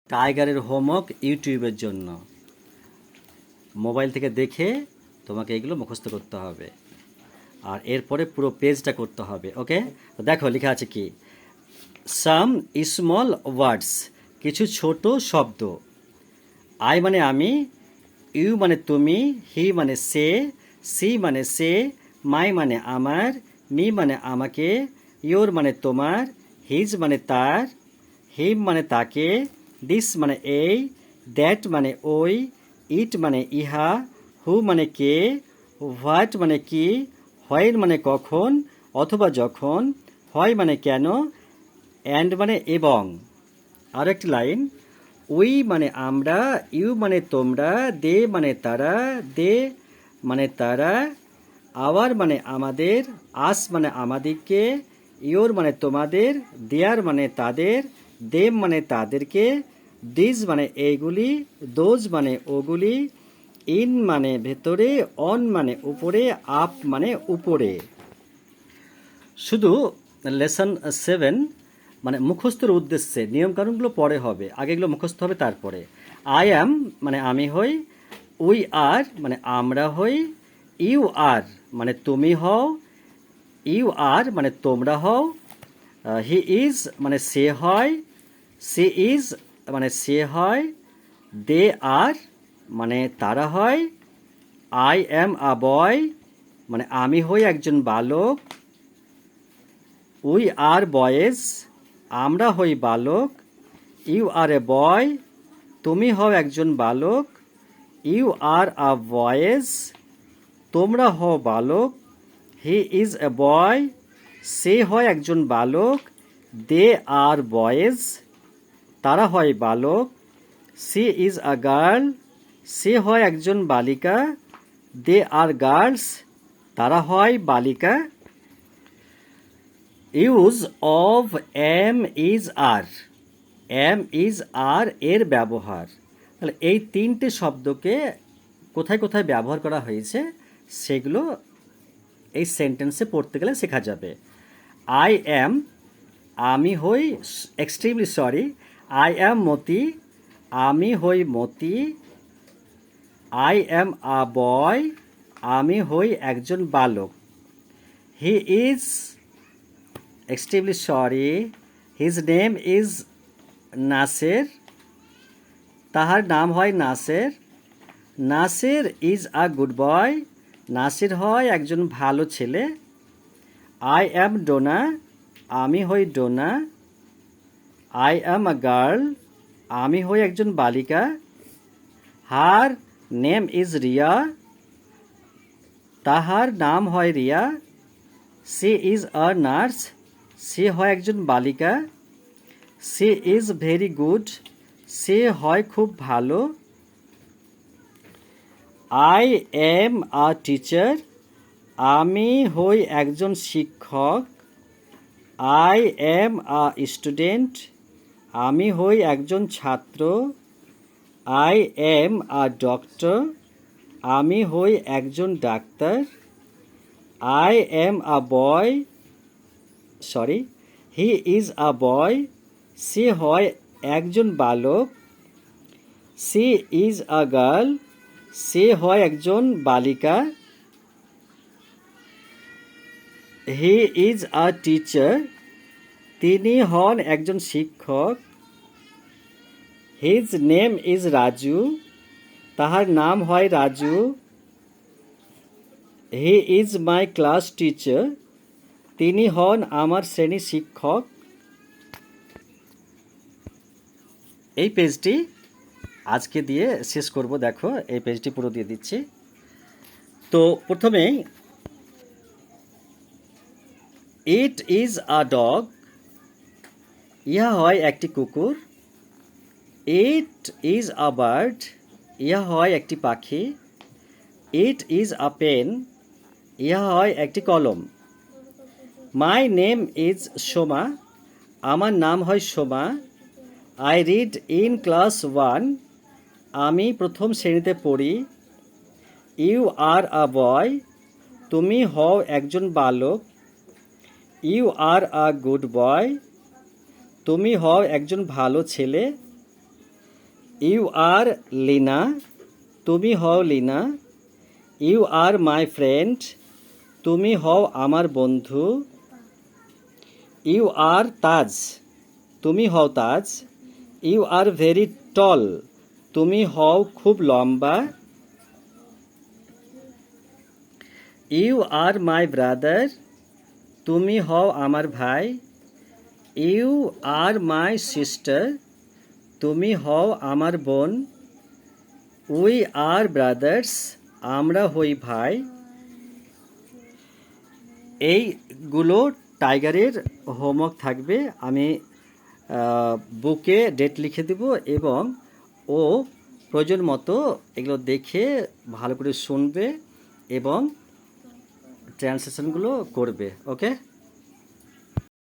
টাইগারের হোমওয়ার্ক ইউটিউবের জন্য মোবাইল থেকে দেখে তোমাকে এগুলো মুখস্থ করতে হবে আর এরপরে পুরো পেজটা করতে হবে। ওকে, তো দেখো লেখা আছে কি, সাম স্মল ওয়ার্ডস, কিছু ছোট শব্দ। আই মানে আমি, ইউ মানে তুমি, হি মানে সে, সি মানে সে, মাই মানে আমার, মি মানে আমাকে, ইয়োর মানে তোমার, হিজ মানে তার, হিম মানে তাকে, দিস মানে এই, দ্যাট মানে ওই, ইট মানে ইহা, হু মানে কে, হোয়াট মানে কি, হোয়েন মানে কখন অথবা যখন, হয় মানে কেন, অ্যান্ড মানে এবং। আর একটি লাইন, উই মানে আমরা, ইউ মানে তোমরা, দে মানে তারা, দে মানে তারা, আওয়ার মানে আমাদের, আস মানে আমাদেরকে, ইয়োর মানে তোমাদের, দেয়ার মানে তাদের, দেম মানে তাদেরকে, দিজ মানে এইগুলি, দোজ মানে ওগুলি, ইন মানে ভেতরে, অন মানে উপরে, আপ মানে উপরে। শুধু লেসন 7 মানে মুখস্থের উদ্দেশ্যে নিয়মকানুনগুলো পরে হবে, আগে এগুলো মুখস্থ হবে তারপরে। আই অ্যাম মানে আমি হই, উই আর মানে আমরা হই, ইউ আর মানে তুমি হও, ইউ আর মানে তোমরা হও, হি ইজ মানে সে হয়, সি ইজ মানে সে হয়, দে আর মানে তারা হয়, আই অ্যাম আ বয় মানে আমি হই একজন বালক, উই আর বয়েজ আমরা হই বালক, ইউ আর এ বয় তুমি হও একজন বালক, ইউ আর আ বয়েজ তোমরা হও বালক, হি ইজ এ বয় সে হয় একজন বালক, দে আর বয়েজ তারা হয় বালক, সি ইজ আ গার্ল সে হয় একজন বালিকা, দে আর গার্লস তারা হয় বালিকা। Use of am is are, am is are এর ব্যবহার। তাহলে এই তিনটে শব্দকে কোথায় কোথায় ব্যবহার করা হয়েছে সেগুলো এই সেন্টেন্সে পড়তে গেলে শেখা যাবে। আই অ্যাম আমি হই এক্সট্রিমলি সরি, আই অ্যাম মতি আমি হই মতি, আই অ্যাম আ বয় আমি হই একজন বালক, he is extremely sorry his name is Naser তাহার নাম হয় Naser, Naser is a good boy Nasir হয় একজন ভালো ছেলে, আই অ্যাম ডোনা আমি হই Dona, I am a girl আমি হই একজন বালিকা, হার নেম ইজ রিয়া তাহার নাম হয় Riya, she is a nurse সে হয় একজন বালিকা, সি ইজ ভেরি গুড সে হয় খুব ভালো, আই এম আ টিচার আমি হই একজন শিক্ষক, আই এম আ স্টুডেন্ট আমি হই একজন ছাত্র, আই এম আ ডক্টর আমি হই একজন ডাক্তার, I am a boy sorry he is a boy সে হয় একজন বালক, সি ইজ আ গার্ল সে হয় একজন বালিকা, হি ইজ আ টিচার তিনি হন একজন শিক্ষক, হিজ নেম ইজ রাজু তাহার নাম হয় Raju, he is my class teacher তিনি হন আমার শ্রেণী শিক্ষক। এই পেজটি আজকে দিয়ে শেষ করব। দেখো এই পেজটি পুরো দিয়ে দিচ্ছি। তো প্রথমেই ইট ইজ আ ডগ ইহা হয় একটি কুকুর, ইট ইজ আ বার্ড ইহা হয় একটি পাখি, ইট ইজ আ পেন ইহা হয় একটি কলম, মাই নেম ইজ সোমা আমার নাম হয় Soma, I read in class 1 আমি প্রথম শ্রেণীতে পড়ি, ইউ আর আ বয় তুমি হও একজন বালক, ইউ আর আ গুড বয় তুমি হও একজন ভালো ছেলে, ইউ আর লিনা, তুমি হও Lina. You are my friend, তুমি হও আমার বন্ধু। ইউ আর তাজ, তুমি হও তাজ। ইউ আর ভেরি টল, তুমি হও খুব লম্বা। ইউ আর মাই ব্রাদার, তুমি হও আমার ভাই। ইউ আর মাই সিস্টার, তুমি হও আমার বোন। উই আর ব্রাদার্স, আমরা হই ভাই। এইগুলো টাইগারের হোমওয়ার্ক থাকবে। আমি বুকে ডেট লিখে দেব এবং ও প্রয়োজন মতো এগুলো দেখে ভালো করে শুনবে এবং ট্রান্সলেশনগুলো করবে। ওকে।